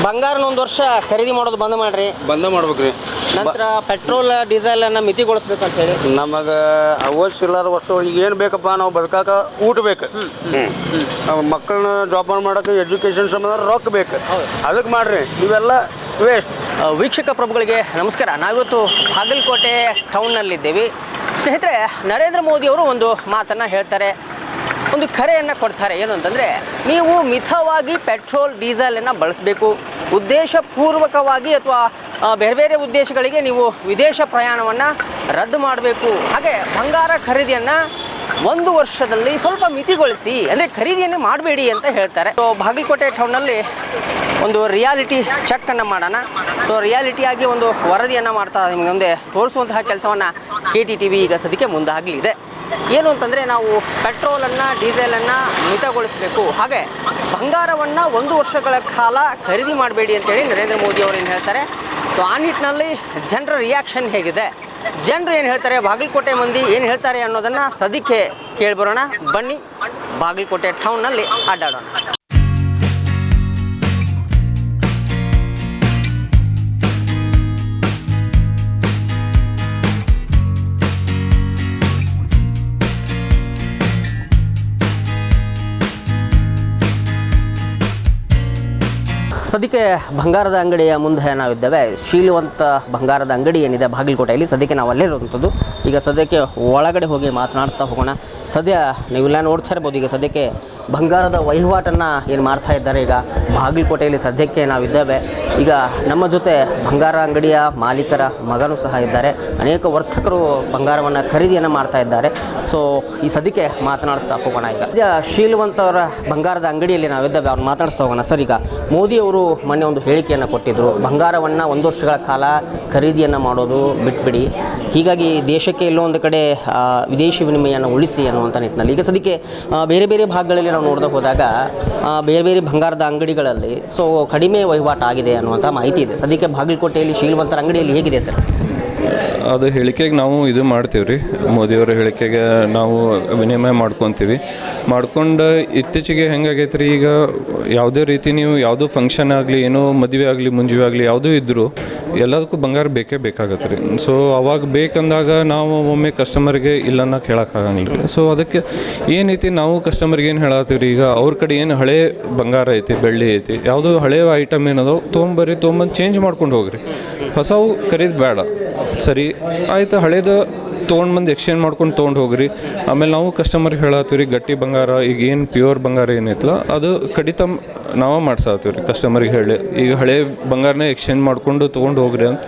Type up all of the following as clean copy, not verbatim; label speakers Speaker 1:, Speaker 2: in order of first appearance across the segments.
Speaker 1: ಬಂಗಾರನ ಒಂದು ವರ್ಷ ಖರೀದಿ ಮಾಡೋದು ಬಂದ್ ಮಾಡ್ರಿ.
Speaker 2: ಬಂದ ಮಾಡ್ಬೇಕ್ರಿ.
Speaker 1: ನಂತರ ಪೆಟ್ರೋಲ್ ಡೀಸೆಲ್ ಅನ್ನ ಮಿತಿಗೊಳಿಸ್ಬೇಕು ಅಂತ ಹೇಳಿ
Speaker 2: ನಮಗೆ ಅವಶ್ಯವಿಲ್ಲದ ವಸ್ತು ಈಗ ಏನು ಬೇಕಪ್ಪ, ನಾವು ಬದುಕಾಕ ಊಟ ಬೇಕು, ಮಕ್ಕಳನ್ನ ಜೋಪಾನ ಮಾಡೋಕೆ ಎಜುಕೇಷನ್ ಸಂಬಂಧ ರೊಕ್ಕ ಬೇಕು, ಅದಕ್ಕೆ ಮಾಡ್ರಿ. ಇವೆಲ್ಲ ವೇಸ್ಟ್.
Speaker 1: ವೀಕ್ಷಕ ಪ್ರಭುಗಳಿಗೆ ನಮಸ್ಕಾರ. ನಾವಿವತ್ತು ಬಾಗಲಕೋಟೆ ಟೌನ್ನಲ್ಲಿದ್ದೇವೆ. ಸ್ನೇಹಿತರೆ, ನರೇಂದ್ರ ಮೋದಿ ಅವರು ಒಂದು ಮಾತನ್ನು ಹೇಳ್ತಾರೆ, ಒಂದು ಕರೆಯನ್ನು ಕೊಡ್ತಾರೆ. ಏನು ಅಂತಂದರೆ, ನೀವು ಮಿತವಾಗಿ ಪೆಟ್ರೋಲ್ ಡೀಸೆಲನ್ನು ಬಳಸಬೇಕು, ಉದ್ದೇಶಪೂರ್ವಕವಾಗಿ ಅಥವಾ ಬೇರೆ ಬೇರೆ ಉದ್ದೇಶಗಳಿಗೆ ನೀವು ವಿದೇಶ ಪ್ರಯಾಣವನ್ನು ರದ್ದು ಮಾಡಬೇಕು, ಹಾಗೆ ಬಂಗಾರ ಖರೀದಿಯನ್ನು 1 ವರ್ಷದಲ್ಲಿ ಸ್ವಲ್ಪ ಮಿತಿಗೊಳಿಸಿ, ಅಂದರೆ ಖರೀದಿಯನ್ನು ಮಾಡಬೇಡಿ ಅಂತ ಹೇಳ್ತಾರೆ. ಸೊ ಬಾಗಲಕೋಟೆ ಟೌನ್ನಲ್ಲಿ ಒಂದು ರಿಯಾಲಿಟಿ ಚೆಕ್ಕನ್ನು ಮಾಡೋಣ. ಸೊ ರಿಯಾಲಿಟಿಯಾಗಿ ಒಂದು ವರದಿಯನ್ನು ಮಾಡ್ತಾ ನಿಮಗೆ ಮುಂದೆ ತೋರಿಸುವಂತಹ ಕೆಲಸವನ್ನು KTTV ಈಗ ಸದ್ಯಕ್ಕೆ ಮುಂದಾಗಲಿದೆ. ಏನು ಅಂತಂದರೆ, ನಾವು ಪೆಟ್ರೋಲನ್ನು ಡೀಸೆಲನ್ನು ಮಿತಗೊಳಿಸಬೇಕು, ಹಾಗೆ ಬಂಗಾರವನ್ನು 1 ವರ್ಷಗಳ ಕಾಲ ಖರೀದಿ ಮಾಡಬೇಡಿ ಅಂತೇಳಿ ನರೇಂದ್ರ ಮೋದಿ ಅವರು ಏನು ಹೇಳ್ತಾರೆ. ಸೊ ಆ ನಿಟ್ಟಿನಲ್ಲಿ ಜನರ ರಿಯಾಕ್ಷನ್ ಹೇಗಿದೆ, ಜನರು ಏನು ಹೇಳ್ತಾರೆ, ಬಾಗಲಕೋಟೆ ಮಂದಿ ಏನು ಹೇಳ್ತಾರೆ ಅನ್ನೋದನ್ನು ಸದ್ಯಕ್ಕೆ ಕೇಳಿಬರೋಣ. ಬನ್ನಿ, ಬಾಗಲಕೋಟೆ ಟೌನ್ನಲ್ಲಿ ಅಡ್ಡಾಡೋಣ. ಸದ್ಯಕ್ಕೆ ಬಂಗಾರದ ಅಂಗಡಿಯ ಮುಂದೆ ನಾವಿದ್ದೇವೆ. ಶೀಲವಂತ ಬಂಗಾರದ ಅಂಗಡಿ ಏನಿದೆ ಬಾಗಲಕೋಟೆಯಲ್ಲಿ, ಸದ್ಯಕ್ಕೆ ನಾವು ಅಲ್ಲೇ ಇರುವಂಥದ್ದು. ಈಗ ಸದ್ಯಕ್ಕೆ ಒಳಗಡೆ ಹೋಗಿ ಮಾತನಾಡ್ತಾ ಹೋಗೋಣ. ಸದ್ಯ ನೀವೆಲ್ಲ ನೋಡ್ತಾ ಇರ್ಬೋದು, ಈಗ ಸದ್ಯಕ್ಕೆ ಬಂಗಾರದ ವಹಿವಾಟನ್ನು ಏನು ಮಾಡ್ತಾ ಇದ್ದಾರೆ. ಈಗ ಬಾಗಲಕೋಟೆಯಲ್ಲಿ ಸದ್ಯಕ್ಕೆ ನಾವಿದ್ದೇವೆ. ಈಗ ನಮ್ಮ ಜೊತೆ ಬಂಗಾರ ಅಂಗಡಿಯ ಮಾಲೀಕರ ಮಗನೂ ಸಹ ಇದ್ದಾರೆ. ಅನೇಕ ವರ್ತಕರು ಬಂಗಾರವನ್ನು ಖರೀದಿಯನ್ನು ಮಾಡ್ತಾ ಇದ್ದಾರೆ. ಸೊ ಈ ಸದ್ಯಕ್ಕೆ ಮಾತನಾಡಿಸ್ತಾ ಹೋಗೋಣ. ಈಗ ಶೀಲವಂತವರ ಬಂಗಾರದ ಅಂಗಡಿಯಲ್ಲಿ ನಾವಿದ್ದೇವೆ, ಅವ್ರು ಮಾತಾಡಿಸ್ತಾ ಹೋಗೋಣ. ಸರ್, ಈಗ ಮೋದಿಯವರು ಮೊನ್ನೆ ಒಂದು ಹೇಳಿಕೆಯನ್ನು ಕೊಟ್ಟಿದ್ದರು, ಬಂಗಾರವನ್ನು 1 ವರ್ಷಗಳ ಕಾಲ ಖರೀದಿಯನ್ನು ಮಾಡೋದು ಬಿಟ್ಬಿಡಿ, ಹೀಗಾಗಿ ದೇಶಕ್ಕೆ ಎಲ್ಲೋ ಒಂದು ಕಡೆ ವಿದೇಶಿ ವಿನಿಮಯವನ್ನು ಉಳಿಸಿ ಅನ್ನುವಂಥ ನಿಟ್ಟಿನಲ್ಲಿ. ಈಗ ಸದ್ಯಕ್ಕೆ ಬೇರೆ ಬೇರೆ ಭಾಗಗಳಲ್ಲಿ ನಾವು ನೋಡ್ತಾ ಹೋದಾಗ ಬೇರೆ ಬೇರೆ ಬಂಗಾರದ ಅಂಗಡಿಗಳಲ್ಲಿ ಸೊ ಕಡಿಮೆ ವಹಿವಾಟು ಆಗಿದೆ ಅನ್ನುವಂಥ ಮಾಹಿತಿ ಇದೆ. ಸದ್ಯಕ್ಕೆ ಬಾಗಲಕೋಟೆಯಲ್ಲಿ ಶೀಲವಂತರ ಅಂಗಡಿಯಲ್ಲಿ ಹೇಗಿದೆ ಸರ್?
Speaker 3: ಅದು ಹೇಳಿಕೆಗೆ ನಾವು ಇದು ಮಾಡ್ತೀವಿ ರೀ, ಮೋದಿಯವರ ಹೇಳಿಕೆಗೆ ನಾವು ವಿನಿಮಯ ಮಾಡ್ಕೊತೀವಿ. ಮಾಡ್ಕೊಂಡು ಇತ್ತೀಚೆಗೆ ಹೆಂಗಾಗೈತೆ ರೀ, ಈಗ ಯಾವುದೇ ರೀತಿ ನೀವು ಯಾವುದೋ ಫಂಕ್ಷನ್ ಆಗಲಿ, ಏನೋ ಮದುವೆ ಆಗಲಿ, ಮುಂಜುವೆ ಆಗಲಿ, ಯಾವುದೂ ಇದ್ದರೂ ಎಲ್ಲದಕ್ಕೂ ಬಂಗಾರ ಬೇಕೇ ಬೇಕಾಗತ್ತೆ ರೀ. ಸೊ ಅವಾಗ ಬೇಕಂದಾಗ ನಾವು ಒಮ್ಮೆ ಕಸ್ಟಮರ್ಗೆ ಇಲ್ಲನ್ನ ಕೇಳೋಕ್ಕಾಗಂಗಿಲ್ಲ ರೀ. ಸೊ ಅದಕ್ಕೆ ಏನೈತಿ, ನಾವು ಕಸ್ಟಮರ್ಗೆ ಏನು ಹೇಳತ್ತೀವಿ ರೀ, ಈಗ ಅವ್ರ ಕಡೆ ಏನು ಹಳೆ ಬಂಗಾರ ಐತಿ, ಬೆಳ್ಳಿ ಐತಿ, ಯಾವುದೋ ಹಳೆ ಐಟಮ್ ಏನದೋ ತೊಗೊಂಬಂದು ಚೇಂಜ್ ಮಾಡ್ಕೊಂಡು ಹೋಗ್ರಿ, ಹೊಸವು ಖರೀದಿ ಬೇಡ. ಸರಿ ಆಯಿತು, ಹಳೇದು ತೊಗೊಂಡು ಎಕ್ಸ್ಚೇಂಜ್ ಮಾಡ್ಕೊಂಡು ತೊಗೊಂಡು ಹೋಗ್ರಿ. ಆಮೇಲೆ ನಾವು ಕಸ್ಟಮರ್ಗೆ ಹೇಳತ್ತೀವಿ ರೀ, ಗಟ್ಟಿ ಬಂಗಾರ ಈಗ ಏನು ಪ್ಯೂರ್ ಬಂಗಾರ ಏನೈತಲ್ಲ ಅದು ಕಡಿತ ನಾವು ಮಾಡ್ಸಾತ್ತೀವಿ ರೀ ಕಸ್ಟಮರ್ಗೆ ಹೇಳಿ. ಈಗ ಹಳೆ ಬಂಗಾರನೇ ಎಕ್ಸ್ಚೇಂಜ್ ಮಾಡ್ಕೊಂಡು ತೊಗೊಂಡು ಹೋಗ್ರಿ ಅಂತ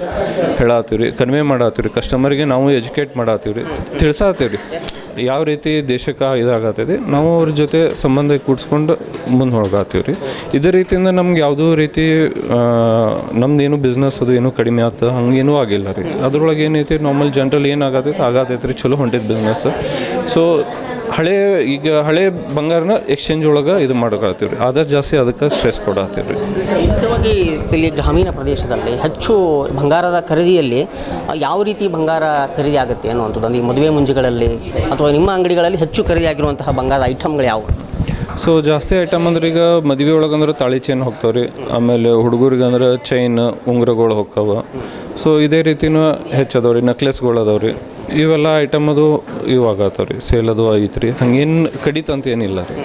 Speaker 3: ಹೇಳತ್ತೀವಿ ರೀ, ಕನ್ವೆ ಮಾಡತ್ತೀವಿ ರೀ ಕಸ್ಟಮರ್ಗೆ. ನಾವು ಎಜುಕೇಟ್ ಮಾಡತ್ತೀವಿ ರೀ, ತಿಳಿಸಾತ್ತೀವಿ ರೀ ಯಾವ ರೀತಿ ದೇಶಕ್ಕೆ ಇದಾಗತ್ತದೆ. ನಾವು ಅವ್ರ ಜೊತೆ ಸಂಬಂಧ ಕೂಡಿಸ್ಕೊಂಡು ಮುಂದೆ ಹೋಗತ್ತೀವಿ ರೀ. ಇದೇ ರೀತಿಯಿಂದ ನಮ್ಗೆ ಯಾವುದೋ ರೀತಿ ನಮ್ದೇನು ಬಿಸ್ನೆಸ್ ಅದು ಏನೂ ಕಡಿಮೆ ಆಯ್ತು ಹಂಗೇನೂ ಆಗಿಲ್ಲ ರೀ. ಅದ್ರೊಳಗೆ ಏನೈತಿ, ನಾರ್ಮಲ್ ಜನರಲ್ ಏನಾಗತೈತೆ ರೀ, ಚಲೋ ಹೊಂಟಿದ್ದು ಬಿಸ್ನೆಸ್. ಸೊ ಹಳೆ ಬಂಗಾರನ ಎಕ್ಸ್ಚೇಂಜ್ ಒಳಗೆ ಇದು ಮಾಡೋಕ್ಕಾಗ್ತೀವಿ ರೀ, ಆದಷ್ಟು ಜಾಸ್ತಿ ಅದಕ್ಕೆ ಸ್ಟ್ರೆಸ್ ಕೊಡತ್ತೀವಿ ರೀ.
Speaker 1: ಮುಖ್ಯವಾಗಿ ಇಲ್ಲಿ ಗ್ರಾಮೀಣ ಪ್ರದೇಶದಲ್ಲಿ ಹೆಚ್ಚು ಬಂಗಾರದ ಖರೀದಿಯಲ್ಲಿ ಯಾವ ರೀತಿ ಬಂಗಾರ ಖರೀದಿ ಆಗುತ್ತೆ ಅನ್ನುವಂಥದ್ದು, ಅಂದರೆ ಮದುವೆ ಮುಂಜಿಗಳಲ್ಲಿ ಅಥವಾ ನಿಮ್ಮ ಅಂಗಡಿಗಳಲ್ಲಿ ಹೆಚ್ಚು ಖರೀದಿ ಆಗಿರುವಂತಹ ಬಂಗಾರದ ಐಟಮ್ಗಳು ಯಾವುವು?
Speaker 3: ಸೊ ಜಾಸ್ತಿ ಐಟಮ್ ಅಂದ್ರೆ ಈಗ ಮದುವೆ ಒಳಗಂದ್ರೆ ತಾಳಿ ಚೈನ್ ಹೋಗ್ತಾವೆ ರೀ, ಆಮೇಲೆ ಹುಡುಗರಿಗೆ ಅಂದ್ರೆ ಚೈನ್ ಉಂಗುರಗಳು ಹೋಗ್ತಾವೆ. ಸೊ ಇದೇ ರೀತಿನೂ ಹೆಚ್ಚದವ ರೀ, ನೆಕ್ಲೆಸ್ಗಳು ಅದಾವೆ ರೀ, ಇವೆಲ್ಲ ಐಟಮ್ ಅದು ಇವಾಗತ್ತವ ರೀ, ಸೇಲ್ ಅದು ಐತೆ ರೀ, ಹಂಗೇನು ಕಡಿತಂತ ಏನಿಲ್ಲ ರೀ.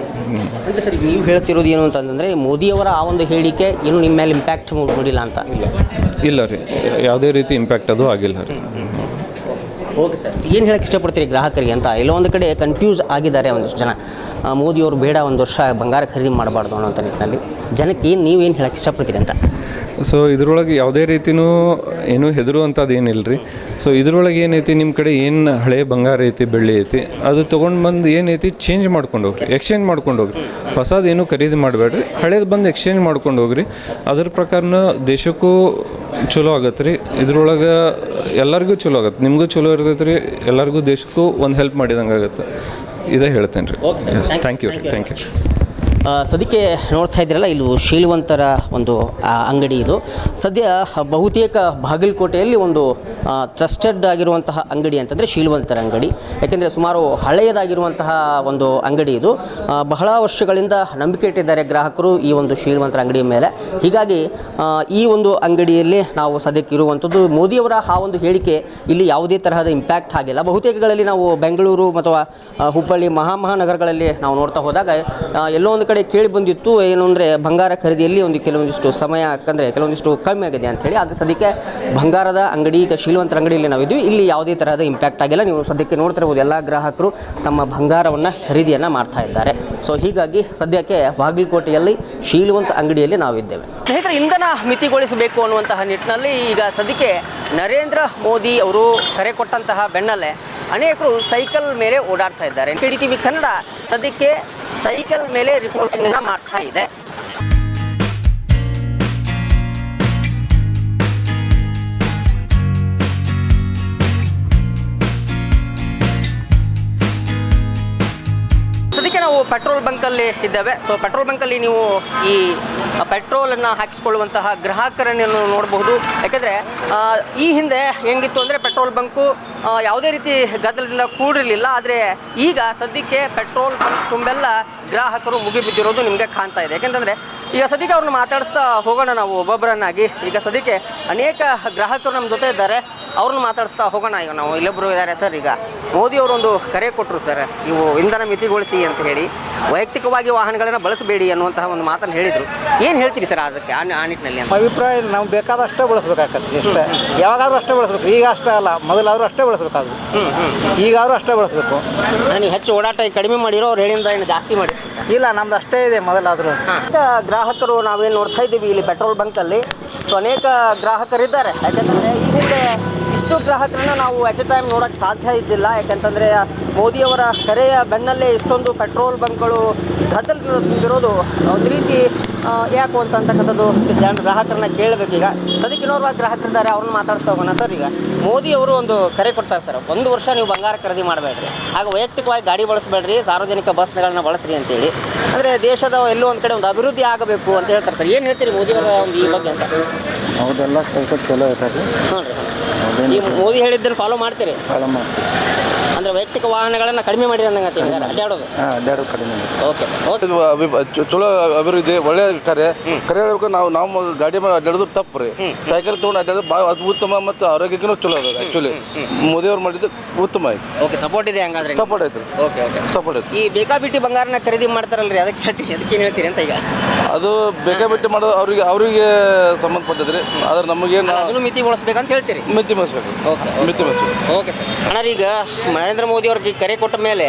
Speaker 1: ಅಂದರೆ ಸರ್, ನೀವು ಹೇಳ್ತಿರೋದು ಏನು ಅಂತಂದರೆ, ಮೋದಿಯವರ ಆ ಒಂದು ಹೇಳಿಕೆ ಏನು ನಿಮ್ಮ ಮೇಲೆ ಇಂಪ್ಯಾಕ್ಟ್ ಮೂಡಿಲ್ಲ ಅಂತ?
Speaker 3: ಇಲ್ಲ ರೀ, ಯಾವುದೇ ರೀತಿ ಇಂಪ್ಯಾಕ್ಟ್ ಅದು ಆಗಿಲ್ಲ ರೀ.
Speaker 1: ಓಕೆ ಸರ್, ಏನು ಹೇಳಕ್ಕೆ ಇಷ್ಟಪಡ್ತೀರಿ ಗ್ರಾಹಕರಿಗೆ ಅಂತ? ಎಲ್ಲೋ ಒಂದು ಕಡೆ ಕನ್ಫ್ಯೂಸ್ ಆಗಿದ್ದಾರೆ ಒಂದಷ್ಟು ಜನ, ಮೋದಿಯವರು ಬೇಡ 1 ವರ್ಷ ಬಂಗಾರ ಖರೀದಿ ಮಾಡಬಾರ್ದು ಅನ್ನೋಂಥ ನಿಟ್ಟಿನಲ್ಲಿ. ಜನಕ್ಕೆ ನೀವೇನು ಹೇಳಕ್ಕೆ ಇಷ್ಟಪಡ್ತೀರಿ ಅಂತ?
Speaker 3: ಸೊ ಇದ್ರೊಳಗೆ ಯಾವುದೇ ರೀತಿಯೂ ಏನೂ ಹೆದರುವಂಥದ್ದು ಏನಿಲ್ಲ ರೀ. ಸೊ ಇದ್ರೊಳಗೆ ಏನೈತಿ, ನಿಮ್ಮ ಕಡೆ ಏನು ಹಳೆ ಬಂಗಾರ ಐತಿ, ಬೆಳ್ಳಿ ಐತಿ, ಅದು ತೊಗೊಂಡು ಬಂದು ಏನೈತಿ ಚೇಂಜ್ ಮಾಡ್ಕೊಂಡು ಹೋಗ್ರಿ, ಎಕ್ಸ್ಚೇಂಜ್ ಮಾಡ್ಕೊಂಡು ಹೋಗ್ರಿ. ಹೊಸದೇನು ಖರೀದಿ ಮಾಡಬೇಡ್ರಿ, ಹಳೇದು ಬಂದು ಎಕ್ಸ್ಚೇಂಜ್ ಮಾಡ್ಕೊಂಡು ಹೋಗ್ರಿ. ಅದ್ರ ಪ್ರಕಾರನ ದೇಶಕ್ಕೂ ಚಲೋ ಆಗತ್ತೆ ರೀ, ಇದ್ರೊಳಗೆ ಎಲ್ಲರಿಗೂ ಚಲೋ ಆಗತ್ತೆ, ನಿಮಗೂ ಚಲೋ ಇರ್ತೈತೆ ರೀ, ಎಲ್ಲರಿಗೂ ದೇಶಕ್ಕೂ ಒಂದು ಹೆಲ್ಪ್ ಮಾಡಿದಂಗೆ ಆಗುತ್ತೆ. ಇದೇ ಹೇಳ್ತೇನೆ ರೀ. Thank you.
Speaker 1: ಸದ್ಯಕ್ಕೆ ನೋಡ್ತಾ ಇದ್ದೀರಲ್ಲ ಇದು ಶೀಲವಂತರ ಒಂದು ಅಂಗಡಿ ಇದು ಸದ್ಯ ಬಹುತೇಕ ಬಾಗಲಕೋಟೆಯಲ್ಲಿ ಒಂದು ಟ್ರಸ್ಟೆಡ್ ಆಗಿರುವಂತಹ ಅಂಗಡಿ ಅಂತಂದರೆ ಶೀಲವಂತರ ಅಂಗಡಿ. ಯಾಕೆಂದರೆ ಸುಮಾರು ಹಳೆಯದಾಗಿರುವಂತಹ ಒಂದು ಅಂಗಡಿ ಇದು. ಬಹಳ ವರ್ಷಗಳಿಂದ ನಂಬಿಕೆ ಇಟ್ಟಿದ್ದಾರೆ ಗ್ರಾಹಕರು ಈ ಒಂದು ಶೀಲವಂತರ ಅಂಗಡಿಯ ಮೇಲೆ. ಹೀಗಾಗಿ ಈ ಒಂದು ಅಂಗಡಿಯಲ್ಲಿ ನಾವು ಸದ್ಯಕ್ಕೆ ಇರುವಂಥದ್ದು. ಮೋದಿಯವರ ಆ ಒಂದು ಹೇಳಿಕೆ ಇಲ್ಲಿ ಯಾವುದೇ ತರಹದ ಇಂಪ್ಯಾಕ್ಟ್ ಆಗಿಲ್ಲ. ಬಹುತೇಕಗಳಲ್ಲಿ ನಾವು ಬೆಂಗಳೂರು ಅಥವಾ ಹುಬ್ಬಳ್ಳಿ ಮಹಾನಗರಗಳಲ್ಲಿ ನಾವು ನೋಡ್ತಾ ಹೋದಾಗ ಎಲ್ಲೋ ಒಂದು ಕಡೆ ಕೇಳಿ ಬಂದಿತ್ತು ಏನು ಅಂದರೆ ಬಂಗಾರ ಖರೀದಿಯಲ್ಲಿ ಒಂದು ಕೆಲವೊಂದಿಷ್ಟು ಸಮಯ ಯಾಕಂದರೆ ಕೆಲವೊಂದಿಷ್ಟು ಕಮ್ಮಿ ಆಗಿದೆ ಅಂಥೇಳಿ. ಅದು ಸದ್ಯಕ್ಕೆ ಬಂಗಾರದ ಅಂಗಡಿ ಈಗ ಶೀಲವಂತರ ಅಂಗಡಿಯಲ್ಲಿ ನಾವಿದ್ವಿ. ಇಲ್ಲಿ ಯಾವುದೇ ತರಹದ ಇಂಪ್ಯಾಕ್ಟ್ ಆಗಿಲ್ಲ. ನೀವು ಸದ್ಯಕ್ಕೆ ನೋಡ್ತಿರ್ಬೋದು ಎಲ್ಲ ಗ್ರಾಹಕರು ತಮ್ಮ ಬಂಗಾರವನ್ನು ಖರೀದಿಯನ್ನು ಮಾಡ್ತಾ ಇದ್ದಾರೆ. ಸೊ ಹೀಗಾಗಿ ಸದ್ಯಕ್ಕೆ ಬಾಗಲಕೋಟೆಯಲ್ಲಿ ಶೀಲವಂತ ಅಂಗಡಿಯಲ್ಲಿ ನಾವಿದ್ದೇವೆ. ಸ್ನೇಹಿತರೆ, ಇಂಧನ ಮಿತಿಗೊಳಿಸಬೇಕು ಅನ್ನುವಂತಹ ನಿಟ್ಟಿನಲ್ಲಿ ಈಗ ಸದ್ಯಕ್ಕೆ ನರೇಂದ್ರ ಮೋದಿ ಅವರು ಕರೆ ಕೊಟ್ಟಂತಹ ಬೆನ್ನಲ್ಲೇ ಅನೇಕರು ಸೈಕಲ್ ಮೇಲೆ ಓಡಾಡ್ತಾ ಇದ್ದಾರೆ. KDTV ಕನ್ನಡ ಸದ್ಯಕ್ಕೆ ಸೈಕಲ್ ಮೇಲೆ ರಿಪೋರ್ಟಿಂಗ್ ಮಾಡ್ತಾ ಇದೆ. ಸದ್ಯಕ್ಕೆ ನಾವು ಪೆಟ್ರೋಲ್ ಬಂಕಲ್ಲಿ ಇದ್ದೇವೆ. ಸೊ ಪೆಟ್ರೋಲ್ ಬಂಕಲ್ಲಿ ನೀವು ಈ ಪೆಟ್ರೋಲನ್ನು ಹಾಕಿಸ್ಕೊಳ್ಳುವಂತಹ ಗ್ರಾಹಕರನ್ನು ನೋಡಬಹುದು. ಯಾಕೆಂದರೆ ಈ ಹಿಂದೆ ಹೆಂಗಿತ್ತು ಅಂದರೆ ಪೆಟ್ರೋಲ್ ಬಂಕು ಯಾವುದೇ ರೀತಿ ಗದ್ದಲದಿಂದ ಕೂಡಿರಲಿಲ್ಲ. ಆದರೆ ಈಗ ಸದ್ಯಕ್ಕೆ ಪೆಟ್ರೋಲ್ ಬಂಕ್ ತುಂಬೆಲ್ಲ ಗ್ರಾಹಕರು ಮುಗಿಬಿದ್ದಿರೋದು ನಿಮಗೆ ಕಾಣ್ತಾ ಇದೆ. ಯಾಕೆಂತಂದರೆ ಈಗ ಸದ್ಯಕ್ಕೆ ಅವ್ರನ್ನ ಮಾತಾಡಿಸ್ತಾ ಹೋಗೋಣ ನಾವು ಒಬ್ಬೊಬ್ಬರನ್ನಾಗಿ. ಈಗ ಸದ್ಯಕ್ಕೆ ಅನೇಕ ಗ್ರಾಹಕರು ನಮ್ಮ ಜೊತೆ ಇದ್ದಾರೆ, ಅವ್ರನ್ನ ಮಾತಾಡಿಸ್ತಾ ಹೋಗೋಣ. ಈಗ ನಾವು ಇಲ್ಲೊಬ್ಬರು ಇದ್ದಾರೆ ಸರ್. ಈಗ ಮೋದಿಯವರು ಒಂದು ಕರೆ ಕೊಟ್ಟರು ಸರ್, ನೀವು ಇಂಧನ ಮಿತಿಗೊಳಿಸಿ ಅಂತ ಹೇಳಿ, ವೈಯಕ್ತಿಕವಾಗಿ ವಾಹನಗಳನ್ನು ಬಳಸಬೇಡಿ ಅನ್ನುವಂತಹ ಒಂದು ಮಾತನ್ನು ಹೇಳಿದರು. ಏನು ಹೇಳ್ತೀರಿ ಸರ್ ಅದಕ್ಕೆ ಆ ನಿಟ್ಟಿನಲ್ಲಿ?
Speaker 4: ಅಭಿಪ್ರಾಯ ನಾವು ಬೇಕಾದಷ್ಟೇ ಬಳಸ್ಬೇಕಾಗತ್ತೆ. ಇಷ್ಟೇ, ಯಾವಾಗಾದ್ರೂ ಅಷ್ಟೇ ಬಳಸ್ಬೇಕು. ಈಗ ಅಷ್ಟೇ ಅಲ್ಲ, ಮೊದಲಾದರೂ ಅಷ್ಟೇ ಬಳಸಬೇಕಾದ್ರು. ಈಗಾದರೂ ಅಷ್ಟೇ ಬಳಸಬೇಕು.
Speaker 1: ನೀವು ಹೆಚ್ಚು ಓಡಾಟ ಕಡಿಮೆ ಮಾಡಿರೋ ಅವ್ರು ಹೇಳಿಂದ ಏನು ಜಾಸ್ತಿ ಮಾಡಿ?
Speaker 4: ಇಲ್ಲ, ನಮ್ದು ಅಷ್ಟೇ ಇದೆ ಮೊದಲಾದರೂ.
Speaker 1: ಗ್ರಾಹಕರು ನಾವೇನು ನೋಡ್ತಾ ಇದ್ದೀವಿ ಇಲ್ಲಿ ಪೆಟ್ರೋಲ್ ಬಂಕಲ್ಲಿ. ಸೊ ಅನೇಕ ಗ್ರಾಹಕರಿದ್ದಾರೆ. ಯಾಕೆಂತಂದರೆ ಈ ಹಿಂದೆ ಇಷ್ಟು ಗ್ರಾಹಕರನ್ನ ನಾವು ಎಟ್ ಎ ಟೈಮ್ ನೋಡೋಕ್ಕೆ ಸಾಧ್ಯ ಇದ್ದಿಲ್ಲ. ಯಾಕೆಂತಂದರೆ ಮೋದಿಯವರ ಕರೆಯ ಬೆನ್ನಲ್ಲೇ ಇಷ್ಟೊಂದು ಪೆಟ್ರೋಲ್ ಬಂಕ್ಗಳು ಗದ್ದಲದಿಂದ ತುಂಬಿರೋದು ಒಂದು ರೀತಿ ಯಾಕು ಅಂತಕ್ಕಂಥದ್ದು ಜನರು ಗ್ರಾಹಕರನ್ನ ಕೇಳಬೇಕೀಗ. ಸದ್ಯಕ್ಕೆ ಇನ್ನೋರ್ವ ಗ್ರಾಹಕರಿದ್ದಾರೆ, ಅವ್ರನ್ನ ಮಾತಾಡ್ತಾ ಹೋಗೋಣ. ಸರ್, ಈಗ ಮೋದಿಯವರು ಒಂದು ಕರೆ ಕೊಡ್ತಾರೆ ಸರ್, 1 ವರ್ಷ ನೀವು ಬಂಗಾರ ಖರೀದಿ ಮಾಡಬೇಡ್ರಿ, ಆಗ ವೈಯಕ್ತಿಕವಾಗಿ ಗಾಡಿ ಬಳಸಬೇಡ್ರಿ, ಸಾರ್ವಜನಿಕ ಬಸ್ಗಳನ್ನ ಬಳಸ್ರಿ ಅಂತೇಳಿ. ಅಂದರೆ ದೇಶದ ಎಲ್ಲೋ ಒಂದು ಕಡೆ ಒಂದು ಅಭಿವೃದ್ಧಿ ಆಗಬೇಕು ಅಂತ ಹೇಳ್ತಾರೆ ಸರ್. ಏನು ಹೇಳ್ತೀರಿ ಮೋದಿಯವರ ಒಂದು ಈ ಬಗ್ಗೆ ಅಂತ?
Speaker 4: ಹೌದೆಲ್ಲ ಸ್ವಲ್ಪ ಚಲೋ ಇರ್ತದೆ.
Speaker 1: ಈ ಮೋದಿ ಹೇಳಿದ್ದನ್ನು ಫಾಲೋ ಮಾಡ್ತೀರಿ?
Speaker 4: ಫಾಲೋ ಮಾಡ್ತೀವಿ.
Speaker 1: ಅಂದರೆ ವೈಯಕ್ತಿಕ ವಾಹನಗಳನ್ನು ಕಡಿಮೆ ಮಾಡಿದ್ರೆ ಅಂದಂಗೆ ಅಡ್ಡಾಡೋದು.
Speaker 4: ಅಡ್ಡಾಡೋದು ಕಡಿಮೆ.
Speaker 1: Okay sir, okay.
Speaker 5: ಚಲೋ ಅಭಿವೃದ್ಧಿ, ಒಳ್ಳೆ ಕರೆ ಹೇಳ್ಬೇಕು. ನಾವು ಗಾಡಿ ಮೇಲೆ ಅಡ್ಡಾಡೋದು ತಪ್ಪು ರೀ. ಸೈಕಲ್ ತೊಗೊಂಡು ಅಡ್ಡಾಡೋದು ಭಾಳ ಅದು ಉತ್ತಮ ಮತ್ತು ಆರೋಗ್ಯಕ್ಕೂ ಚಲೋ ಅದ. ಆ್ಯಕ್ಚುಲಿ ಮೋದಿಯವ್ರು ಮಾಡಿದ್ದು ಉತ್ತಮ ಆಯ್ತು.
Speaker 1: ಓಕೆ, ಸಪೋರ್ಟ್ ಇದೆ ಹಂಗಾದ್ರೆ?
Speaker 5: ಸಪೋರ್ಟ್ ಐತ್ರಿ.
Speaker 1: ಓಕೆ ಓಕೆ,
Speaker 5: ಸಪೋರ್ಟ್ ಐತಿ.
Speaker 1: ಈ ಬೇಕಾಬಿಟ್ಟಿ ಬಂಗಾರನ ಖರೀದಿ ಮಾಡ್ತಾರಲ್ರಿ, ಅದಕ್ಕೆ ಹೇಳ್ತೀನಿ, ಅದಕ್ಕೇನು ಹೇಳ್ತೀರಿ ಅಂತ ಈಗ?
Speaker 5: ಅದು ಬೇಕಾಬಿಟ್ಟು ಮಾಡೋದು ಅವರಿಗೆ ಸಂಬಂಧಪಟ್ಟಿದ್ರಿ. ಆದ್ರೆ ನಮಗೇನು
Speaker 1: ಅದನ್ನು ಮಿತಿಗೊಳಿಸ್ಬೇಕಂತ ಹೇಳ್ತೀರಿ?
Speaker 5: ಮಿತಿ ಮಾಡಿಸ್ಬೇಕು.
Speaker 1: ಓಕೆ,
Speaker 5: ಮಿತಿ ಮಾಡಿಸ್ಬೇಕು.
Speaker 1: Okay sir. ಅಣ್ಣ, ಈಗ ನರೇಂದ್ರ ಮೋದಿ ಅವ್ರಿಗೆ ಕರೆ ಕೊಟ್ಟ ಮೇಲೆ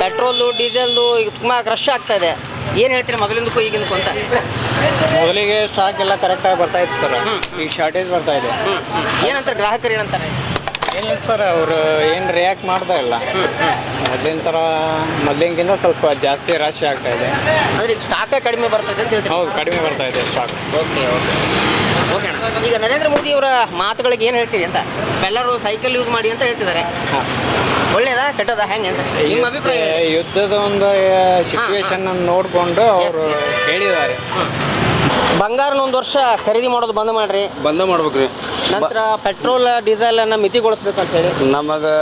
Speaker 1: ಪೆಟ್ರೋಲು ಡೀಸೆಲ್ದು ಈಗ ತುಂಬ ರಶ್ ಆಗ್ತಾ ಇದೆ. ಏನು ಹೇಳ್ತೀರಿ ಮೊದಲಿಂದಕ್ಕೂ ಈಗಿಂದಕ್ಕೂ ಅಂತ?
Speaker 4: ಮೊದಲಿಗೆ ಸ್ಟಾಕ್ ಎಲ್ಲ ಕರೆಕ್ಟಾಗಿ ಬರ್ತಾ ಇತ್ತು ಸರ್, ಈಗ ಶಾರ್ಟೇಜ್ ಬರ್ತಾ ಇದೆ.
Speaker 1: ಏನಂತಾರೆ ಗ್ರಾಹಕರು, ಏನಂತಾರೆ?
Speaker 4: ಏನಿಲ್ಲ ಸರ್, ಅವರು ಏನು ರಿಯಾಕ್ಟ್ ಮಾಡ್ತಾ ಇಲ್ಲ. ಮೊದಲಿನಕ್ಕಿಂತ ಸ್ವಲ್ಪ ಜಾಸ್ತಿ ರಾಶಿ ಆಗ್ತಾ ಇದೆ.
Speaker 1: ಅಂದರೆ ಈಗ ಸ್ಟಾಕೇ ಕಡಿಮೆ ಬರ್ತಾ ಇದೆ ಅಂತ ಹೇಳ್ತೀರಿ?
Speaker 4: ಹೌದು, ಕಡಿಮೆ ಬರ್ತಾ ಇದೆ ಸ್ಟಾಕ್.
Speaker 1: ಓಕೆ ಓಕೆ ಓಕೆ ಅಣ್ಣ. ಈಗ ನರೇಂದ್ರ ಮೋದಿ ಅವರ ಮಾತುಗಳಿಗೆ ಏನು ಹೇಳ್ತೀರಿ ಅಂತ? ಎಲ್ಲರೂ ಸೈಕಲ್ ಯೂಸ್ ಮಾಡಿ ಅಂತ ಹೇಳ್ತಿದ್ದಾರೆ. ಒಳ್ಳೇದಾ ಕೆಟ್ಟದ ಹೆಂಗೆ ಅಂತ ನಿಮ್ಮ ಅಭಿಪ್ರಾಯ?
Speaker 4: ಯುದ್ಧದ ಒಂದು ಸಿಚುವೇಶನ್ ನೋಡಿಕೊಂಡು ಅವರು ಹೇಳಿದ್ದಾರೆ.
Speaker 1: ಬಂಗಾರನ 1 ವರ್ಷ ಖರೀದಿ ಮಾಡೋದು ಬಂದ್ ಮಾಡ್ರಿ,
Speaker 2: ಬಂದ ಮಾಡ್ಬೇಕ್ರಿ.
Speaker 1: ನಂತರ ಪೆಟ್ರೋಲ್ ಡೀಸೆಲ್ ಅನ್ನ ಮಿತಿಗೊಳಿಸ್ಬೇಕು ಅಂತ ಹೇಳಿ.
Speaker 2: ನಮಗೆ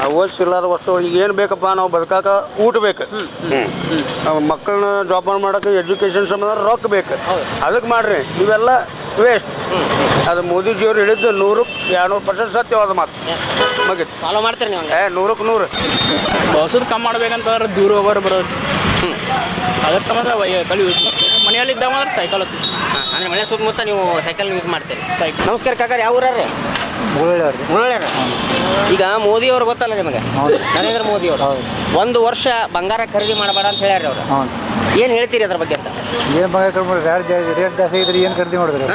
Speaker 2: ಅವಶ್ಯವಿಲ್ಲದ ವಸ್ತುಗಳು ಏನು ಬೇಕಪ್ಪ, ನಾವು ಬದುಕಾಕ ಊಟ ಬೇಕು, ಮಕ್ಕಳನ್ನ ಜೋಪಾನ ಮಾಡೋಕೆ ಎಜುಕೇಷನ್ ಸಂಬಂಧ ರೊಕ್ಕ ಬೇಕು. ಅದಕ್ಕೆ ಮಾಡ್ರಿ, ಇವೆಲ್ಲ ವೇಸ್ಟ್. ಅದು ಮೋದಿಜಿಯವ್ರು ಹೇಳಿದ್ದು 100-200% ಸತ್ಯವಾದ ಮಾತು. ಮುಗಿತು,
Speaker 1: ಫಾಲೋ ಮಾಡ್ತೀರಿ ನೀವು?
Speaker 2: 100ಕ್ಕೆ 100.
Speaker 6: ಬಸ್ಸದು ಕಮ್ಮಿ ಮಾಡ್ಬೇಕಂತಂದ್ರೆ ದೂರ ಹೋಗೋರು ಬರೋದು, ಅದ್ರ ಸಂಬಂಧ ವೆಹಿಕಲ್ ಯೂಸ್ ಮಾಡ್ತೀವಿ. ಮನೆಯಲ್ಲಿದ್ದಾಗ ಮಾತ್ರ ಸೈಕಲ್ ಹೋಗ್ತೀವಿ.
Speaker 1: ಅಂದರೆ ಮನೆ ಸುತ್ತಮುತ್ತ ನೀವು ಸೈಕಲ್ ಯೂಸ್ ಮಾಡ್ತೀರಿ?
Speaker 6: ಸೈಕಲ್.
Speaker 1: ನಮಸ್ಕಾರ ಕಾಕಾರ, ಯಾವ ಊರ್ರಿ? ಮುಳ್ಳಳ್ಳಿ. ಈಗ ಮೋದಿ ಅವ್ರು ಗೊತ್ತಲ್ಲ ನಿಮಗೆ? ನರೇಂದ್ರ ಮೋದಿ ಅವರು 1 ವರ್ಷ ಬಂಗಾರ ಖರೀದಿ ಮಾಡಬೇಡ ಅಂತ ಹೇಳ್ಯಾರ ಅವರು. ಏನು ಹೇಳ್ತೀರಿ ಅದ್ರ ಬಗ್ಗೆ ಅಂತ?
Speaker 4: ಏನು ಬಂಗಾರ ರೇಟ್ ಜಾಸ್ತಿ ಇದ್ರಿ, ಏನು ಖರೀದಿ ಮಾಡಿದ್ರಿ?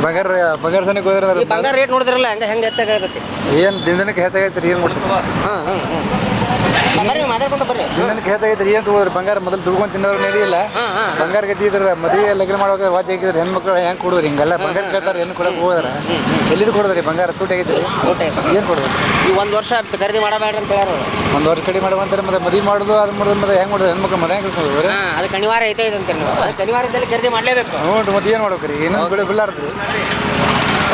Speaker 4: ಬಂಗಾರ ಸನಿಗೆ ಹೋದ್ರೆ
Speaker 1: ಈ ಬಂಗಾರ ರೇಟ್ ನೋಡಿದ್ರಲ್ಲ ಹೆಂಗೆ ಹೆಚ್ಚಾಗತ್ತೆ?
Speaker 4: ಏನು ದಿನಕ್ಕೆ ಹೆಚ್ಚಾಗೈತ್ರಿ, ಏನು ಮಾಡ್ತೀರಿ?
Speaker 1: ಬರ್ರಿ ಮಾತಾಡ್ಕೊಂತ ಬರ್ರಿ.
Speaker 4: ದಿನಕ್ಕೆ ಹೇಳ್ತಾಗಿದ್ರಿ ಏನು ತಗೋದ್ರಿ ಬಂಗಾರ ಮೊದಲು ದುಡ್ಕೊಂಡು ತಿನ್ನೋರು ನಡೆಯಿಲ್ಲ ಬಂಗಾರ ಗದ್ದಿದ್ರ ಮದುವೆ ಲಗ್ನ ಮಾಡುವಾಗ ವಾದ್ಯ ಆಗಿದ್ರೆ ಹೆಣ್ಮಕ್ಳು ಹೆಂಗೆ ಕೊಡೋದ್ರಿ ಹಿಂಗೆಲ್ಲ ಬಂಗಾರ ಕೇಳ್ತಾರೆ ಏನು ಕೊಡಕ್ಕೆ ಹೋದ್ರ ಎಲ್ಲಿದು ಕೊಡೋದ್ರಿ ಬಂಗಾರ ತೂಟ ಆಗಿದ್ರಿ ಏನು ಕೊಡೋದು
Speaker 1: ಈ 1 ವರ್ಷ ಖರೀದಿ ಮಾಡಬೇಡ್ರಿ ಅಂತ ಹೇಳಾರ
Speaker 4: ಒಂದು ವರ್ಷ ಕಡಿಮೆ ಮಾಡುವಂತಾರೆ ಮತ್ತೆ ಮದುವೆ ಮಾಡೋದು ಅದು ಮಾಡೋದು ಮತ್ತೆ ಹೆಂಗೆ ಮಾಡೋದು ಹೆಣ್ಮಕ್ಳು ಮನೆ ಹೆಂಗೆ ಕಳ್ಕೊಂಡ್ರಿ
Speaker 1: ಅದಕ್ಕೆ ಅನಿವಾರ್ಯ ಐತೆ ಇದೆ ಅಂತೀರಿ ನೀವು. ಅದಕ್ಕೆ ಅನಿವಾರ್ಯದಲ್ಲಿ ಖರೀದಿ ಮಾಡಲೇಬೇಕು.
Speaker 4: ನೋಡ್ರಿ ಮತ್ತೆ ಏನು ಮಾಡ್ಬೇಕ್ರಿ ಇನ್ನೊಂದು ಬೆಳೆ ಬಿಲ್ಲಾರ್ದ್ರಿ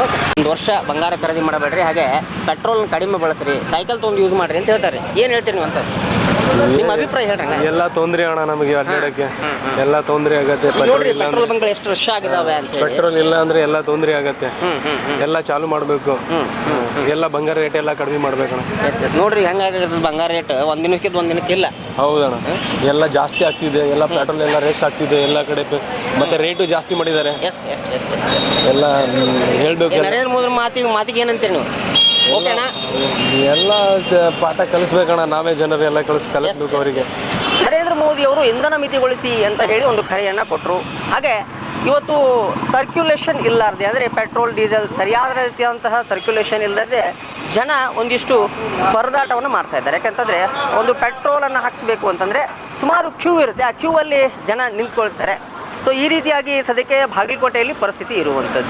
Speaker 1: 1 ವರ್ಷ ಬಂಗಾರ ಖರೀದಿ ಮಾಡಬೇಡ್ರಿ, ಹಾಗೆ ಪೆಟ್ರೋಲ್ ಕಡಿಮೆ ಬಳಸ್ರಿ, ಸೈಕಲ್ ತೊಗೊಂಡು ಯೂಸ್ ಮಾಡ್ರಿ ಅಂತ ಹೇಳ್ತಾರೆ. ಏನು ಹೇಳ್ತೀರಿ ನೀವು ಅಂತ ನಿಮ್ಮ ಅಭಿಪ್ರಾಯ ಹೇಳ್ರಂಗ?
Speaker 7: ಎಲ್ಲ ತೊಂದ್ರೆ ಅಣ್ಣ ನಮಗೆ ಅಡ್ಡಾಡಕ್ಕೆ ಎಲ್ಲ ತೊಂದರೆ ಆಗತ್ತೆ.
Speaker 1: ನೋಡ್ರಿ ಪೆಟ್ರೋಲ್ ಬಂಕ್ಗಳು ಎಷ್ಟು ರಶ್ ಆಗಿದಾವೆ ಅಂತ ಹೇಳಿ.
Speaker 7: ಪೆಟ್ರೋಲ್ ಇಲ್ಲ ಅಂದ್ರೆ ಎಲ್ಲ ತೊಂದರೆ ಆಗತ್ತೆ. ಎಲ್ಲ ಚಾಲು ಮಾಡಬೇಕು. ಎಲ್ಲ ಬಂಗಾರ ರೇಟ್ ಎಲ್ಲ ಕಡಿಮೆ ಮಾಡ್ಬೇಕಣ್ಣ.
Speaker 1: ಎಸ್ ನೋಡ್ರಿ ಹೆಂಗಾಗಿರ್ತದೆ ಬಂಗಾರ ರೇಟ್ ಒಂದು ದಿನಕ್ಕಿಂತ ಒಂದು ದಿನಕ್ಕಿಲ್ಲ.
Speaker 7: ಹೌದಣ್ಣ, ಎಲ್ಲ ಜಾಸ್ತಿ ಆಗ್ತಿದೆ. ಎಲ್ಲ ಪೆಟ್ರೋಲ್ ಎಲ್ಲ ರೇಟ್ ಆಗ್ತಿದೆ ಎಲ್ಲ ಕಡೆ. ಮತ್ತೆ ರೇಟು ಜಾಸ್ತಿ ಮಾಡಿದ್ದಾರೆ.
Speaker 1: ಎಸ್ ಎಸ್ ಎಸ್ ಎಸ್ ಎಸ್
Speaker 7: ಎಲ್ಲ ಹೇಳ್ಬೇಕು.
Speaker 1: ನರೇಂದ್ರ ಮೋದಿ ಮಾತಿಗೆ ಏನಂತೀರಿ ನೀವು? ಓಕೆನಾ?
Speaker 7: ಎಲ್ಲ ಪಾಠ ಕಲಿಸ್ಬೇಕಣ್ಣ, ನಾವೇ ಜನರೆಲ್ಲ ಕಲಿಸ್ಬೇಕು ಅವರಿಗೆ.
Speaker 1: ನರೇಂದ್ರ ಮೋದಿ ಅವರು ಇಂಧನ ಮಿತಿಗೊಳಿಸಿ ಅಂತ ಹೇಳಿ ಒಂದು ಕರೆಯನ್ನು ಕೊಟ್ಟರು. ಹಾಗೆ ಇವತ್ತು ಸರ್ಕ್ಯುಲೇಷನ್ ಇಲ್ಲಾರ್ದೆ, ಅಂದರೆ ಪೆಟ್ರೋಲ್ ಡೀಸೆಲ್ ಸರಿಯಾದ ರೀತಿಯಾದಂತಹ ಸರ್ಕ್ಯುಲೇಷನ್ ಇಲ್ಲದೆ ಜನ ಒಂದಿಷ್ಟು ಪರದಾಟವನ್ನು ಮಾಡ್ತಾ ಇದ್ದಾರೆ. ಯಾಕಂತಂದರೆ ಒಂದು ಪೆಟ್ರೋಲನ್ನು ಹಾಕಿಸ್ಬೇಕು ಅಂತಂದರೆ ಸುಮಾರು ಕ್ಯೂ ಇರುತ್ತೆ, ಆ ಕ್ಯೂ ಅಲ್ಲಿ ಜನ ನಿಂತ್ಕೊಳ್ತಾರೆ. ಸೊ ಈ ರೀತಿಯಾಗಿ ಸದ್ಯಕ್ಕೆ ಬಾಗಲಕೋಟೆಯಲ್ಲಿ ಪರಿಸ್ಥಿತಿ ಇರುವಂಥದ್ದು.